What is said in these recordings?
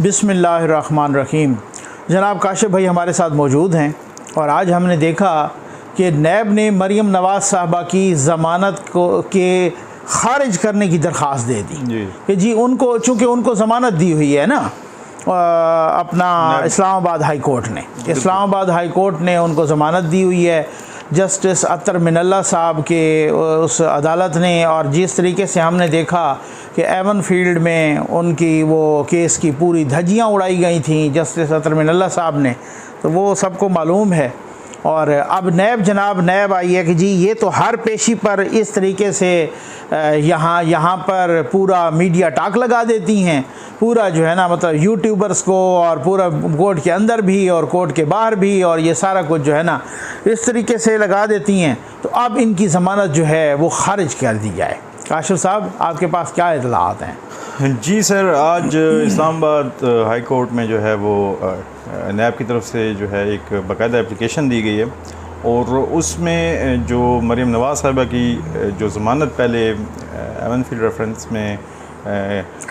बिस्मिल्लाहिर्रहमानिर्रहीम। जनाब काशिफ भाई हमारे साथ मौजूद हैं और आज हमने देखा कि नैब ने मरियम नवाज़ साहबा की ज़मानत को के ख़ारिज करने की दरख्वास्त दे दी कि जी उनको, चूँकि उनको ज़मानत दी हुई है ना अपना इस्लामाबाद हाई कोर्ट ने उनको ज़मानत दी हुई है जस्टिस अतर मिनल्ला साहब के उस अदालत ने। और जिस तरीके से हमने देखा कि एवन फील्ड में उनकी वो केस की पूरी धज्जियाँ उड़ाई गई थी जस्टिस अतर मिनल्ला साहब ने, तो वो सबको मालूम है। और अब नैब आई है कि जी ये तो हर पेशी पर इस तरीके से यहाँ पर पूरा मीडिया टाक लगा देती हैं, पूरा जो है ना मतलब यूट्यूबर्स को, और पूरा कोर्ट के अंदर भी और कोर्ट के बाहर भी, और ये सारा कुछ जो है ना इस तरीके से लगा देती हैं। तो अब इनकी ज़मानत जो है वो खारिज कर दी जाए। काशिफ साहब आपके पास क्या इत्तलाआत हैं? जी सर, आज इस्लामाबाद हाई कोर्ट में जो है वो नैब की तरफ से जो है एक बाकायदा एप्लीकेशन दी गई है और उसमें जो मरियम नवाज़ साहिबा की जो ज़मानत पहले एवन फील्ड रेफरेंस में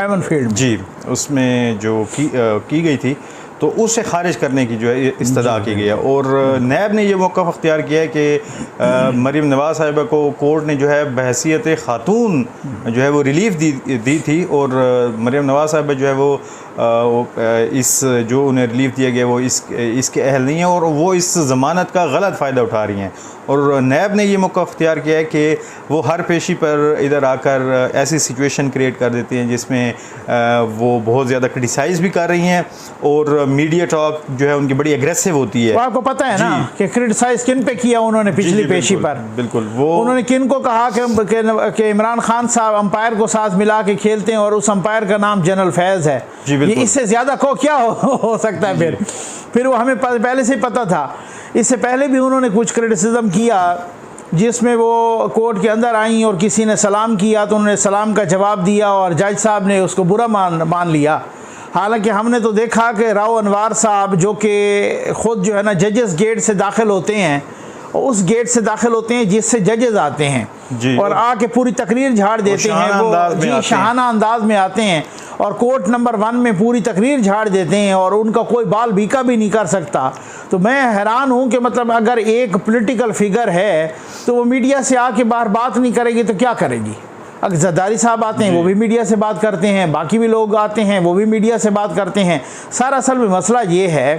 एवन फील्ड जी उसमें जो की गई थी तो उसे खारिज करने की जो है इस्तदा की गई है। और नैब ने यह मौक़िफ़ अख्तियार किया है कि मरियम नवाज़ साहिबा को कोर्ट ने जो है बहैसियत ख़ातून जो है वो रिलीफ़ दी थी और मरियम नवाज़ साहिबा जो है वो इस जो उन्हें रिलीफ़ दिया गया वो इसके अहल नहीं है और वो इस ज़मानत का गलत फ़ायदा उठा रही हैं। और नैब ने यह मौक़िफ़ अख्तियार किया है कि वो हर पेशी पर इधर आकर ऐसी सिचुएशन क्रिएट कर देती हैं जिसमें वो बहुत ज़्यादा क्रिटिसाइज़ भी कर रही हैं और मीडिया टॉक जो है उनकी बड़ी एग्रेसिव होती है। तो आपको पता है ना कि क्रिटिसाइज़ किन पे किया उन्होंने पिछली पेशी पर? बिल्कुल, वो उन्होंने किन को कहा कि इमरान खान साहब अंपायर को साथ मिला के खेलते हैं और उस अंपायर का नाम जनरल फैज़ है। ये इससे ज़्यादा को क्या हो सकता है? फिर वो हमें पहले से ही पता था। इससे पहले भी उन्होंने कुछ क्रिटिसिज्म किया जिसमें वो कोर्ट के अंदर आई और किसी ने सलाम किया तो उन्होंने सलाम का जवाब दिया और जज साहब ने उसको बुरा मान लिया। हालांकि हमने तो देखा कि राव अनवार साहब जो कि ख़ुद जो है ना जजेस गेट से दाखिल होते हैं, उस गेट से दाखिल होते हैं जिससे जजेस आते हैं और आके पूरी तकरीर झाड़ देते हैं। वो जी शाहाना अंदाज में आते हैं और कोर्ट नंबर 1 में पूरी तकरीर झाड़ देते हैं और उनका कोई बाल बीका भी नहीं कर सकता। तो मैं हैरान हूँ कि मतलब अगर एक पॉलिटिकल फिगर है तो वो मीडिया से आके बाहर बात नहीं करेगी तो क्या करेगी? अगर जरदारी साहब आते हैं वो भी मीडिया से बात करते हैं, बाकी भी लोग आते हैं वो भी मीडिया से बात करते हैं। सारा असल में मसला ये है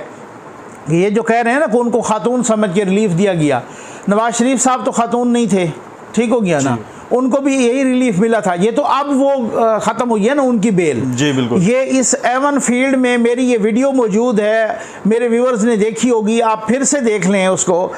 कि ये जो कह रहे हैं ना कि उनको खातून समझ के रिलीफ दिया गया, नवाज शरीफ साहब तो खातून नहीं थे, ठीक हो गया ना, उनको भी यही रिलीफ मिला था। ये तो अब वो ख़त्म हुई है ना उनकी बेल। जी बिल्कुल। ये इस एवन फील्ड में मेरी ये वीडियो मौजूद है, मेरे व्यूअर्स ने देखी होगी, आप फिर से देख लें उसको।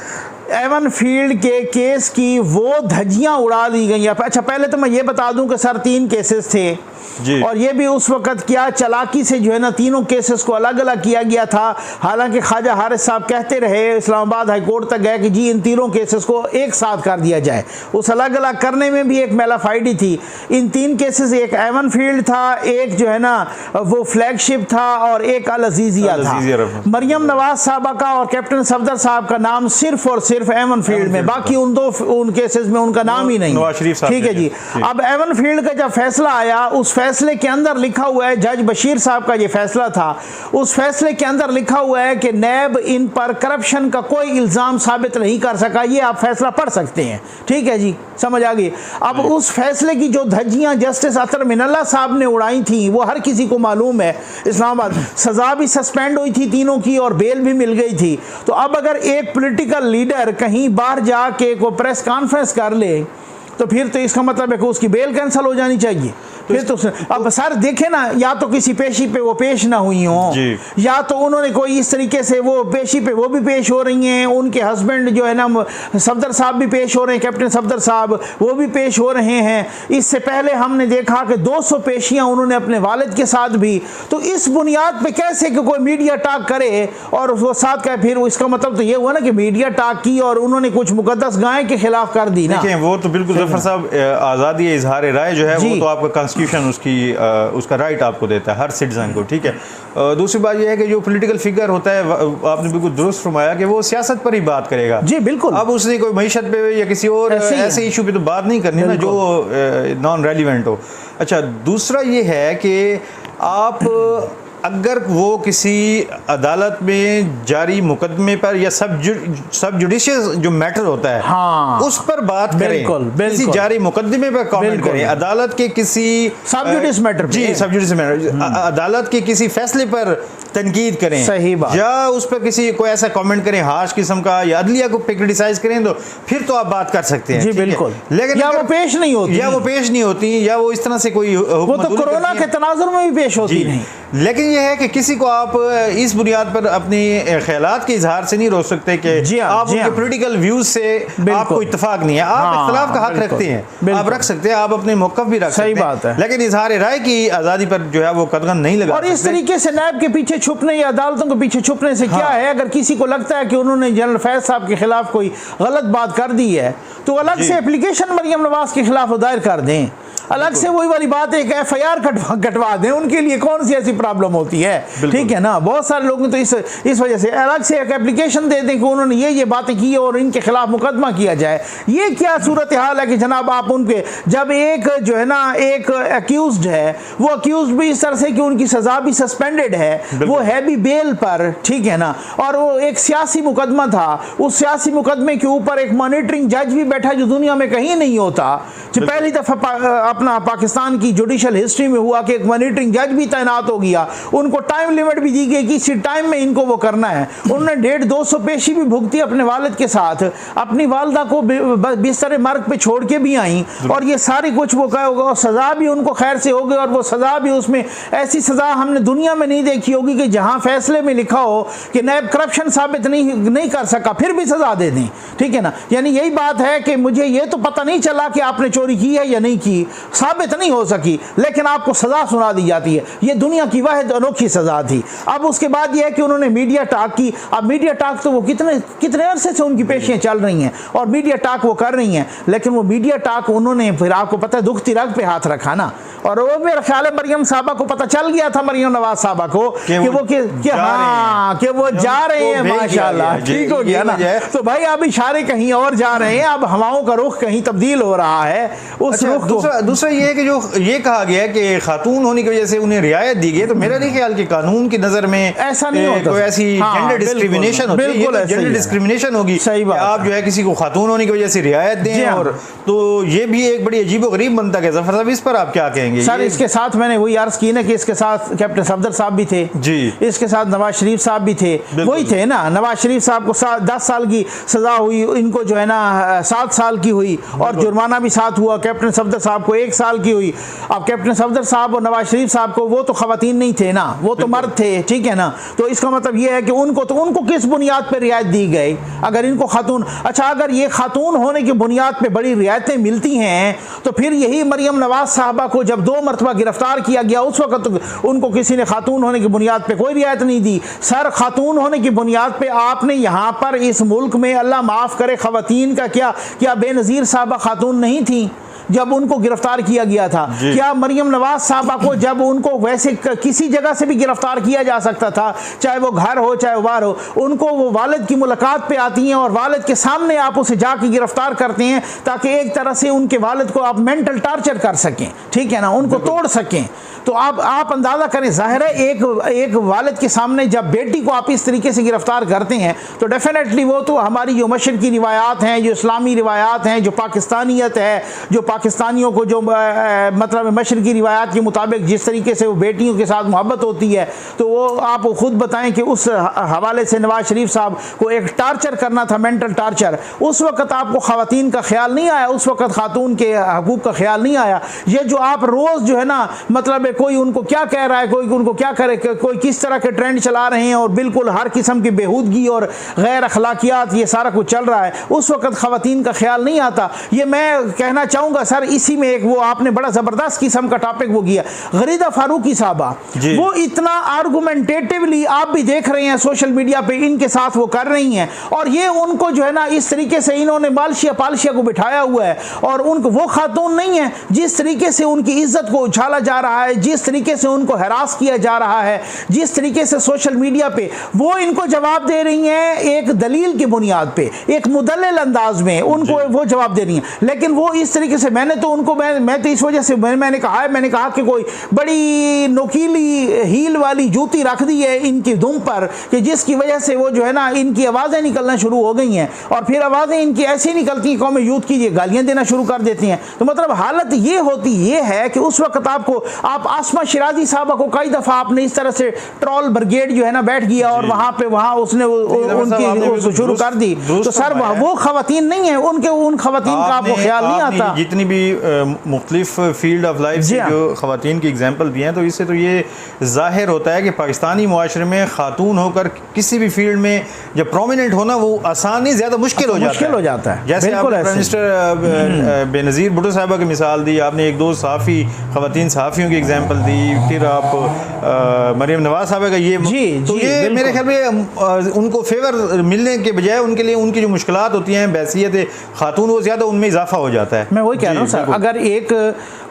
एवन फील्ड के केस की वो धज्जियाँ उड़ा दी गई। अच्छा पहले तो मैं ये बता दूं कि सर 3 केसेस थे जी। और ये भी उस वक़्त क्या चालाकी से जो है ना तीनों केसेस को अलग अलग किया गया था। हालांकि ख्वाजा हारिस साहब कहते रहे, इस्लामाबाद हाई कोर्ट तक गए कि जी इन तीनों केसेस को एक साथ कर दिया जाए। उस अलग अलग करने में भी एक मेलाफाइडी थी। इन 3 केसेस, एक एवन फील्ड था, एक जो है ना वो फ्लैगशिप था और एक अल अजीजिया था। मरियम नवाज साहबा का और कैप्टन सफदर साहब का नाम सिर्फ और सिर्फ एवन फील्ड में, बाकी उन केसेस में उनका नाम ही नहीं। ठीक है जी। अब एवन फील्ड का जब फैसला आया, उस फैसले के अंदर लिखा हुआ है, जज बशीर साहब का ये फैसला था, उस फैसले के अंदर लिखा हुआ है कि नैब इन पर करप्शन का कोई इल्ज़ाम साबित नहीं कर सका। ये आप फैसला पढ़ सकते हैं, ठीक है जी, समझ आ गई। अब उस फैसले की जो धज्जियां जस्टिस अतर मिनल्ला साहब ने उड़ाई थी वो हर किसी को मालूम है। इस्लामाबाद सज़ा भी सस्पेंड हुई थी तीनों की और बेल भी मिल गई थी। तो अब अगर एक पॉलिटिकल लीडर कहीं बाहर जाके को प्रेस कॉन्फ्रेंस कर ले तो फिर तो इसका मतलब है कि उसकी बेल कैंसिल हो जानी चाहिए। फिर तो अब सर देखे ना, या तो किसी पेशी पे वो पेश ना हुई हो, या तो उन्होंने कोई इस तरीके से वो पेशी पे वो भी पेश हो रही हैं, उनके हस्बैंड जो है ना सफदर साहब भी पेश हो रहे हैं, कैप्टन सफदर साहब वो भी पेश हो रहे हैं। इससे पहले हमने देखा कि 200 पेशियां उन्होंने अपने वालिद के साथ भी। तो इस बुनियाद पे कैसे कि कोई मीडिया टाक करे और वो साथ का, फिर इसका मतलब तो ये हुआ ना कि मीडिया टाक की और उन्होंने कुछ मुकद्दस गाय के खिलाफ कर दी ना। वो तो बिल्कुल जफर साहब, आज़ादी इजहार राय जो है वो तो आपका कॉन्स्टिट्यूशन उसका राइट आपको देता है हर सिटीजन को, ठीक है। दूसरी बात यह है कि जो पॉलिटिकल फिगर होता है, आपने बिल्कुल दुरुस्त फरमाया कि वो सियासत पर ही बात करेगा। जी बिल्कुल। अब उसने कोई मईशत पे या किसी और ऐसे इशू पे तो बात नहीं करनी ना जो नॉन रेलिवेंट हो। अच्छा, दूसरा ये है कि आप अगर वो किसी अदालत में जारी मुकदमे पर या सब जुडिशियल जो मैटर होता है, हाँ, उस पर बात करें, बिल्कुल, किसी जारी मुकदमे पर कमेंट करें, अदालत के किसी सब जुडिस मैटर जी सब जुडिस मैटर, अदालत के किसी फैसले पर तनकीद करें, सही बात, या उस पर किसी कोई ऐसा कमेंट करें हार्श किस्म का, या अदलिया को पे क्रिटिसाइज करें, तो फिर तो आप बात कर सकते हैं, जी बिल्कुल। लेकिन या वो पेश नहीं होती, या वो इस तरह से कोई वो तो कोरोना के तनाजुर में भी पेश होती नहीं। लेकिन यह है कि किसी को आप इस बुनियाद पर अपनी ख्यालात के इजहार से नहीं रोक सकते कि आप उनके पॉलिटिकल व्यूज से आपको इत्तेफाक नहीं है, आप इख्तिलाफ का हक रखते हैं, आप रख सकते हैं, आप अपने मौक़िफ़ भी रख सकते हैं, सही बात है, लेकिन इजहार राय की आज़ादी पर जो है वो कदगन नहीं लगा। और इस तरीके से नैब के पीछे छुपने या अदालतों के पीछे छुपने से क्या है, अगर किसी को लगता है कि उन्होंने जनरल फैज साहब के खिलाफ कोई गलत बात कर दी है तो अलग से एप्लीकेशन मरियम नवाज के खिलाफ दायर कर दें, अलग से वही वाली बात है, एक FIR कटवा दें, उनके लिए कौन सी ऐसी प्रॉब्लम होती है, ठीक है ना। बहुत सारे लोग तो इस वजह से अलग से एक एप्लीकेशन दे दें कि उन्होंने ये बातें की और इनके खिलाफ मुकदमा किया जाए। ये क्या सूरत हाल है कि जनाब आप उनके जब एक जो है ना एक अक्यूज्ड है, वो अक्यूज्ड भी इस तरह से कि उनकी सजा भी सस्पेंडेड है, वो है भी बेल पर, ठीक है ना, और वो एक सियासी मुकदमा था, उस सियासी मुकदमे के ऊपर एक मॉनिटरिंग जज भी बैठा जो दुनिया में कहीं नहीं होता, जो पहली दफा अपना पाकिस्तान की जुडिशल हिस्ट्री में हुआ कि एक मॉनिटरिंग जज भी तैनात हो गया, उनको टाइम लिमिट भी दी गई कि इसी टाइम में इनको वो करना है। उन्होंने 150-200 पेशी भी भुगती अपने वालिद के साथ, अपनी वालदा को बिस्तर मर्ग पे छोड़ के भी आई, और ये सारी कुछ वो कहोगे, सज़ा भी उनको खैर से होगी, और वो सज़ा भी उसमें ऐसी सज़ा हमने दुनिया में नहीं देखी होगी कि जहाँ फैसले में लिखा हो कि नैब करप्शन साबित नहीं कर सका फिर भी सज़ा दे दें, ठीक है ना। यानी यही बात है कि मुझे ये तो पता नहीं चला कि आपने चोरी की है या नहीं की, साबित नहीं हो सकी, लेकिन आपको सजा सुना दी जाती है। ये दुनिया की वाहिद अनोखी सजा थी। अब उसके बाद यह है कि उन्होंने मीडिया टॉक की। अब मीडिया टॉक तो वो कितने अरसे से उनकी पेशियां चल रही हैं और मीडिया टॉक वो कर रही हैं, लेकिन वो मीडिया टॉक उन्होंने फिर आपको पता है दुखती रग पे हाथ रखा ना, और वो मेरा ख्याल है मरियम साहबा को पता चल गया था, मरियम नवाज साहबा को कि वो जा रहे हैं, माशाल्लाह ठीक हो गया ना। तो भाई अब इशारे कहीं और जा रहे हैं, अब हवाओं का रुख कहीं तब्दील हो रहा है उस रुख को। दूसरा ये है कि जो ये कहा गया है कि खातून होने की वजह से उन्हें रियायत दी गई, तो मेरा नहीं ख्याल कि कानून की नजर में ऐसा नहीं होता, कोई ऐसी जेंडर डिस्क्रिमिनेशन होती है, ये जेंडर डिस्क्रिमिनेशन होगी। सही बात, आप जो है किसी को खातून होने की वजह से रियायत दें, और तो ये भी एक बड़ी अजीबोगरीब बनता है। जफर साहब इस पर आप क्या कहेंगे? सर इसके साथ मैंने वही अर्ज की ना कि इसके साथ कैप्टन सफदर साहब भी थे जी, इसके साथ नवाज शरीफ साहब भी थे, वही थे ना। नवाज शरीफ साहब को 10 साल की सजा हुई, इनको जो है ना 7 साल की हुई, और जुर्माना भी साथ हुआ। कैप्टन सफदर साहब को 1 साल की हुई। अब कैप्टन सफदर साहब और नवाज शरीफ साहब को, वो तो खवातीन नहीं थे ना, वो तो मर्द थे, ठीक है ना। तो इसका मतलब ये है कि उनको किस बुनियाद पर रियायत दी गई? अगर इनको खातून, अच्छा अगर ये खातून होने की बुनियाद पर बड़ी रियायतें मिलती हैं, तो फिर यही मरियम नवाज साहबा को जब 2 मरतबा गिरफ्तार किया गया, उस वक्त उनको किसी ने खातून होने की बुनियाद पे कोई रियायत नहीं दी। सर खातून होने की बुनियाद पे आपने यहाँ पर इस मुल्क में, अल्लाह माफ़ करे, खवातीन का क्या बेनज़ीर साहबा खातून नहीं थी जब उनको गिरफ्तार किया गया था? क्या मरियम नवाज साहबा को जब उनको वैसे किसी जगह से भी गिरफ्तार किया जा सकता था, चाहे वो घर हो चाहे वो बाहर हो, उनको वो वालिद की मुलाकात पे आती हैं और वालिद के सामने आप उसे जाके गिरफ्तार करते हैं ताकि एक तरह से उनके वालिद को आप मेंटल टार्चर कर सकें, ठीक है ना, उनको तोड़ सकें। तो आप अंदाज़ा करें, जाहिर है एक वालिद के सामने जब बेटी को आप इस तरीके से गिरफ्तार करते हैं तो डेफिनेटली वो तो हमारी जो मशरकी रिवायात हैं, जो इस्लामी रिवायात हैं, जो पाकिस्तानियत है, जो पाकिस्तानियों को जो मतलब मशरकी रिवायात के मुताबिक जिस तरीके से वो बेटियों के साथ मोहब्बत होती है, तो वो आप खुद बताएं कि उस हवाले से नवाज शरीफ साहब को एक टार्चर करना था, मेंटल टार्चर। उस वक्त आपको ख़वातीन का ख्याल नहीं आया, उस वक्त खातून के हकूक़ का ख्याल नहीं आया। ये जो आप रोज़ जो है ना, मतलब कोई उनको क्या कह रहा है, कोई उनको क्या करे, कोई किस तरह के ट्रेंड चला रहे हैं और बिल्कुल हर किस्म की बेहूदगी और गैर अखलाकियात, ये सारा कुछ चल रहा है, उस वक्त ख़वातीन का ख्याल नहीं आता। ये मैं कहना चाहूँगा सर, इसी में एक वो आपने बड़ा ज़बरदस्त किस्म का टॉपिक वो किया, गरीदा फारूकी साहबा, वो इतना आर्गूमेंटेटिवली आप भी देख रहे हैं सोशल मीडिया पे इनके साथ वो कर रही हैं, और ये उनको जो है ना इस तरीके से इन्होंने बालशिया पालशिया को बिठाया हुआ है, और उनको वो खातून नहीं है जिस तरीके से उनकी इज्जत को उछाला जा रहा है, जिस तरीके से उनको हरास किया जा रहा है, जिस तरीके से सोशल मीडिया पे वो इनको जवाब दे रही हैं एक दलील की बुनियाद पे, एक मुदल्लिल अंदाज में उनको वो जवाब दे रही हैं, लेकिन वो इस तरीके से मैंने तो उनको मैं तो इस वजह से मैंने कहा कि कोई बड़ी नोकीली हील वाली जूती रख दी है इनकी दुम पर कि जिसकी वजह से वो जो है ना इनकी आवाज़ें निकलना शुरू हो गई हैं, और फिर आवाज़ें इनकी ऐसी निकलती हैं कौम यूथ की ये गालियाँ देना शुरू कर देती हैं। तो मतलब हालत ये होती ये है कि उस वक्त आप आसमा शिराजी साहबा को कई दफ़ा आपने इस तरह से ट्रोल ब्रिगेड जो है ना बैठ गया और वहाँ उसने उनकी शुरू कर दी। तो सर वो खवातीन नहीं है, उन खवातीन का आपको ख्याल नहीं आता। जितनी भी मुख्तलिफ फील्ड ऑफ लाइफ से जो खवातीन की एग्जाम्पल दी हैं, तो इससे तो ये जाहिर होता है कि पाकिस्तानी मुआशरे में खातून होकर किसी भी फील्ड में जब प्रोमिनेंट होना वो आसान नहीं, ज़्यादा मुश्किल हो जाता है। जैसे आपने प्राइम मिनिस्टर बेनज़ीर भुट्टो साहबा की मिसाल दी, आपने एक दो सहाफ़ी खवातीन सहाफ़ियों की एग्जाम्पल दी, फिर आप मरीम नवाज साहबा का ये तो ये मेरे ख्याल में उनको फेवर मिलने के बजाय उनके लिए उनकी जो मुश्किलात होती हैं बैसियत खातून वो ज़्यादा उनमें इजाफा हो जाता है। मैं वही कह रहा हूँ सर, अगर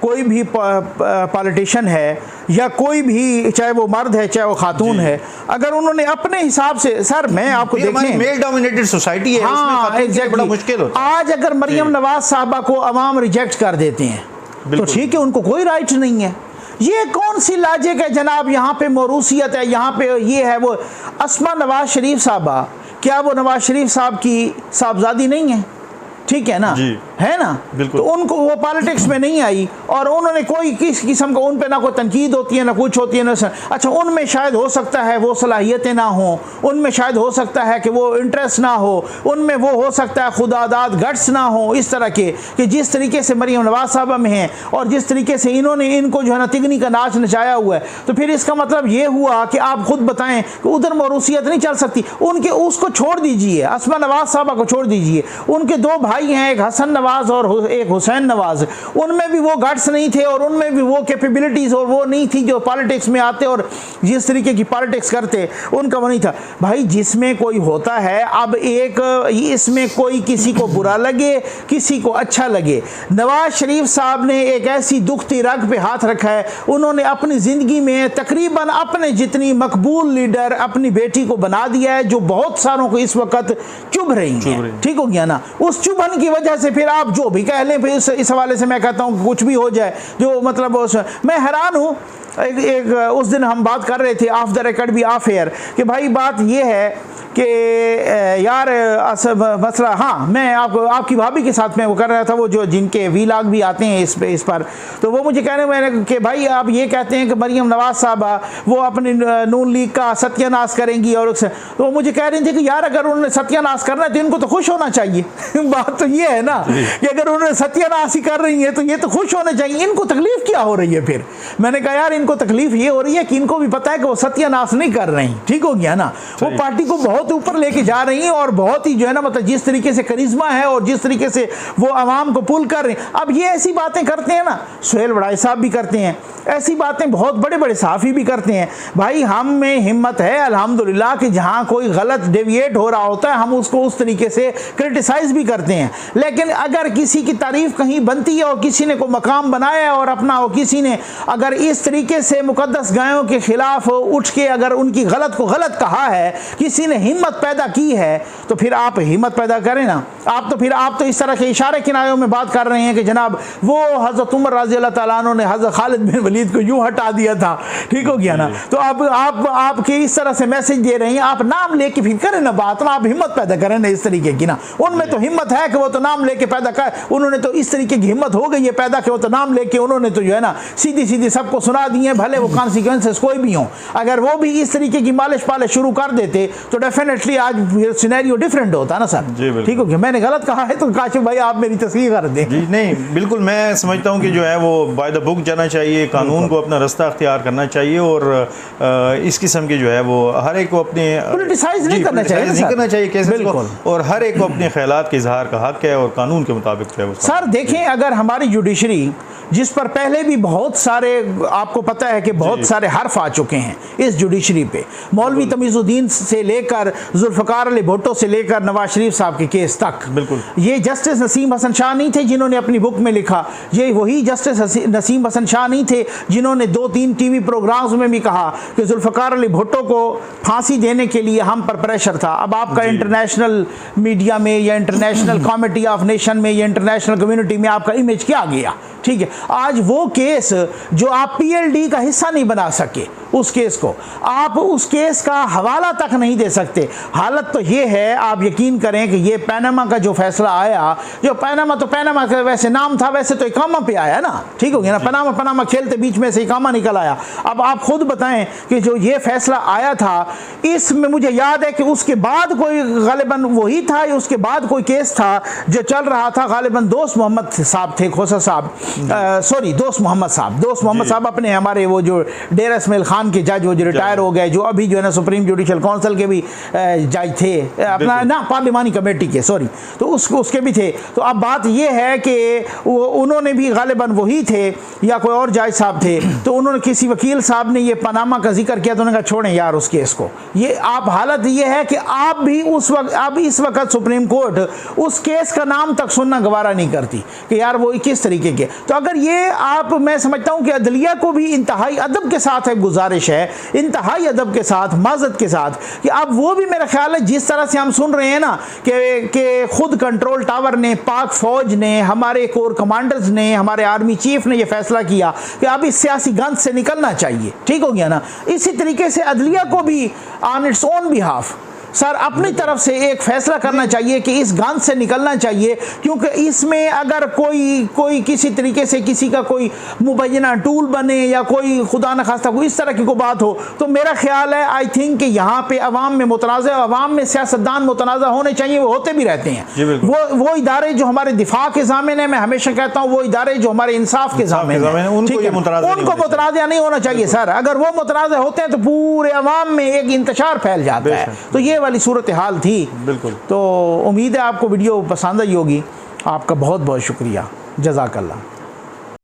कोई भी पॉलिटिशियन है या कोई भी, चाहे वो मर्द है चाहे वो खातून है, अगर उन्होंने अपने हिसाब से, सर मैं आपको देखें मेल डोमिनेटेड सोसाइटी है, उसमें बड़ा मुश्किल होता है। आज अगर मरियम नवाज साहबा को अवाम रिजेक्ट कर देते हैं तो ठीक है, उनको कोई राइट नहीं है। ये कौन सी लॉजिक है जनाब, यहाँ पे मौरूसियत है, यहाँ पे ये है वो। अस्मा नवाज शरीफ साहबा, क्या वो नवाज शरीफ साहब की साहबजादी नहीं है? ठीक है ना, है ना, तो उनको वो पॉलिटिक्स में नहीं आई और उन्होंने कोई किस किस्म का उन पे ना कोई तनकीद होती है ना कुछ होती है ना। अच्छा, उनमें शायद हो सकता है वो सलाहियतें ना हो, उनमें शायद हो सकता है कि वो इंटरेस्ट ना हो, उनमें वो हो सकता है खुदादाद गट्स ना हो इस तरह के, कि जिस तरीके से मरीम नवाज साहबा में हैं और जिस तरीके से इन्होंने इनको जो है ना तिगनी का नाच नचाया हुआ है। तो फिर इसका मतलब ये हुआ कि आप खुद बताएं कि उधर मौरूसियत नहीं चल सकती। उनके उसको छोड़ दीजिए, अस्मा नवाज साहबा को छोड़ दीजिए, उनके दो भाई हैं, एक हसन नवाज और एक हुसैन नवाज, उनमें भी वो गट्स नहीं थे और उनमें भी वो कैपेबिलिटीज़ और वो नहीं थी जो पॉलिटिक्स में आते और जिस तरीके की पॉलिटिक्स करते, उनका वो नहीं था। भाई जिसमें कोई होता है, अब एक इसमें कोई किसी को बुरा लगे किसी को अच्छा लगे, नवाज शरीफ साहब ने एक ऐसी दुखती रग पे हाथ रखा है, उन्होंने अपनी ज़िंदगी में तकरीबन अपने जितनी मकबूल लीडर अपनी बेटी को बना दिया है जो बहुत सारों को इस वक्त चुभ रही हैं। ठीक हो गया ना, उस चुभन की वजह से फिर आप जो भी कह लें, फिर इस हवाले से मैं कहता हूँ कि कुछ भी हो जाए, जो मतलब मैं हैरान हूँ। एक उस दिन हम बात कर रहे थे ऑफ द रिकॉर्ड भी ऑफ एयर कि भाई बात ये है कि यार मसला, हाँ मैं आपकी भाभी के साथ में वो कर रहा था, वो जो जिनके वीलॉग भी आते हैं इस पर, तो वो मुझे कहने मैंने कि भाई आप ये कहते हैं कि मरीम नवाज साहबा वो अपनी नून लीग का सत्यानाश करेंगी, और तो वो मुझे कह रही थी कि यार अगर उन्होंने सत्यानाश करना है तो इनको तो खुश होना चाहिए। बात तो ये है ना कि अगर उन्होंने सत्यानाश ही कर रही है तो ये तो खुश होने चाहिए, इनको तकलीफ क्या हो रही है? फिर मैंने कहा यार इनको तकलीफ ये हो रही है कि इनको भी पता है कि वो सत्यानाश नहीं कर रही। ठीक हो गया ना, वो पार्टी को बहुत ऊपर लेके जा रही हैं और बहुत ही जो है ना मतलब जिस तरीके से करिश्मा है और जिस तरीके से वो आवाम को पुल कर रहे हैं। अब ये ऐसी बातें करते हैं ना, सुहेल वड़ाई साहब भी करते हैं ऐसी बातें, बहुत बड़े बड़े सहाफ़ी भी करते हैं। भाई हम में हिम्मत है अल्हम्दुलिल्लाह कि जहाँ कोई गलत डेविएट हो रहा होता है हम उसको उस तरीके से क्रिटिसाइज़ भी करते हैं, लेकिन अगर किसी की तारीफ़ कहीं बनती है और किसी ने को मकाम बनाया है और अपना, और किसी ने अगर इस तरीके से मुकद्दस गायों के ख़िलाफ़ उठ के अगर उनकी गलत को गलत कहा है, किसी ने हिम्मत पैदा की है, तो फिर आप हिम्मत पैदा करें ना। आप तो इस तरह के इशारे किनारों में बात कर रहे हैं कि जनाब वो हज़रत उमर रज़ी अल्लाह तआला अन्हु ने हज़रत खालिद बिन वलीद को यूं हटा दिया था। ठीक हो गया ना, तो अब आपके इस तरह से मैसेज दे रहे हैं, आप नाम लेके फिर करें ना बात ना, आप हिम्मत पैदा करें ना इस तरीके की ना। उनमें तो हिम्मत है कि वो तो नाम लेके पैदा कर, उन्होंने तो इस तरीके की हिम्मत हो गई है पैदा कि वो तो नाम लेके उन्होंने तो जो है ना सीधी सीधी सबको सुना दी है, भले वो कॉन्सिक्वेंसेस कोई भी हो। अगर वो भी इस तरीके की मालिश पालिश शुरू कर देते तो डेफिनेटली आज सिनेरियो डिफरेंट होता है ना सर। ठीक हो गया, मैंने गलत कहा है तो काशिफ भाई आप मेरी तस्वीर कर दें। जी नहीं, बिल्कुल मैं समझता हूँ कि जो है वो बाय द बुक जाना चाहिए, कानून को अपना रास्ता अख्तियार करना चाहिए और इस किस्म की जो है वो हर एक को अपने पॉलिटिसाइज नहीं करना चाहिए कैसे को, और हर एक को अपने ख्यालात के इजहार का हक है और कानून के मुताबिक जो है वो। सर देखें, अगर हमारी जुडिशरी जिस पर पहले भी बहुत सारे, आपको पता है कि बहुत सारे हर्फ आ चुके हैं इस जुडिशरी पे, मौलवी तमीज़ुद्दीन से लेकर जुल्फ़िकार अली भुट्टो से लेकर नवाज शरीफ साहब के केस तक। बिल्कुल। ये जस्टिस नसीम हसन शाह नहीं थे जिन्होंने अपनी बुक में लिखा, ये वही जस्टिस नसीम हसन शाह नहीं थे जिन्होंने 2-3 टीवी प्रोग्राम्स में भी कहा कि जुल्फ़िकार अली भुट्टो को फांसी देने के लिए हम पर प्रेशर था। अब आपका इंटरनेशनल मीडिया में या इंटरनेशनल कमिटी ऑफ नेशन में या इंटरनेशनल कम्युनिटी में आपका इमेज क्या गया? ठीक है, आज वो केस जो आप पीएलडी का हिस्सा नहीं बना सके, उस केस को आप उस केस का हवाला तक नहीं दे सकते। हालत तो ये है, आप यकीन करें कि ये पैनामा का जो फैसला आया, जो पैनामा तो पैनामा का वैसे नाम था, वैसे तो इकामा पे आया ना, ठीक हो गया ना, पनामा खेलते बीच में से इकामा निकल आया। अब आप खुद बताएं कि जो ये फैसला आया था, इसमें मुझे याद है कि उसके बाद कोई गालिबन वही था, उसके बाद कोई केस था जो चल रहा था, गालिबन दोस्त मोहम्मद साहब थे, खोसा साहब, सॉरी दोस्त मोहम्मद साहब अपने हमारे वो जो डेरा इस्माइल खान के जज, वो जो रिटायर हो गए, जो अभी जो है ना सुप्रीम जुडिशल काउंसिल के भी जज थे, अपना ना पार्लिमानी कमेटी के, सॉरी, तो उसके भी थे। तो अब बात ये है कि उन्होंने भी गालिबन वही थे या कोई और जज साहब थे, तो उन्होंने किसी वकील साहब ने ये पनामा का जिक्र किया, तो उन्होंने कहा छोड़ें यार उस केस को। ये आप हालत ये है कि आप भी उस वक्त, अब इस वक्त सुप्रीम कोर्ट उस केस का नाम तक सुनना गवारा नहीं करती कि यार वो किस तरीके के। तो अगर ये आप, मैं समझता हूं कि अदलिया को भी इंतहाई अदब के साथ एक गुजारिश है, इंतहाई अदब के साथ, माजत के साथ, कि अब वो भी, मेरा ख्याल है जिस तरह से हम सुन रहे हैं ना कि खुद कंट्रोल टावर ने, पाक फौज ने, हमारे कोर कमांडर्स ने, हमारे आर्मी चीफ ने ये फैसला किया कि अब इस सियासी गंध से निकलना चाहिए, ठीक हो गया ना। इसी तरीके से अदलिया को भी on its own behalf sir अपनी तरफ से एक फैसला करना चाहिए कि इस गंध से निकलना चाहिए, क्योंकि इसमें अगर कोई किसी तरीके से किसी का कोई मुबैना टूल बने या कोई खुदा न खास्ता कोई इस तरह की कोई बात हो, तो मेरा ख्याल है, आई थिंक कि यहाँ पे अवाम में मुतनाज़ा, अवाम में सियासतदान मुतनाज़ा होने चाहिए, वो होते भी रहते हैं। वो इदारे जो हमारे दिफा के ज़ामिन है, मैं हमेशा कहता हूँ वो इदारे जो हमारे इंसाफ के ज़ामिन है, उनको मुतनाज़ा नहीं होना चाहिए सर। अगर वो मुतनाज़ा होते हैं तो पूरे अवाम में एक इंतशार फैल जाता है। तो ये वाली सूरत हाल थी। बिल्कुल। तो उम्मीद है आपको वीडियो पसंद आई होगी। आपका बहुत बहुत शुक्रिया, जज़ाकल्लाह।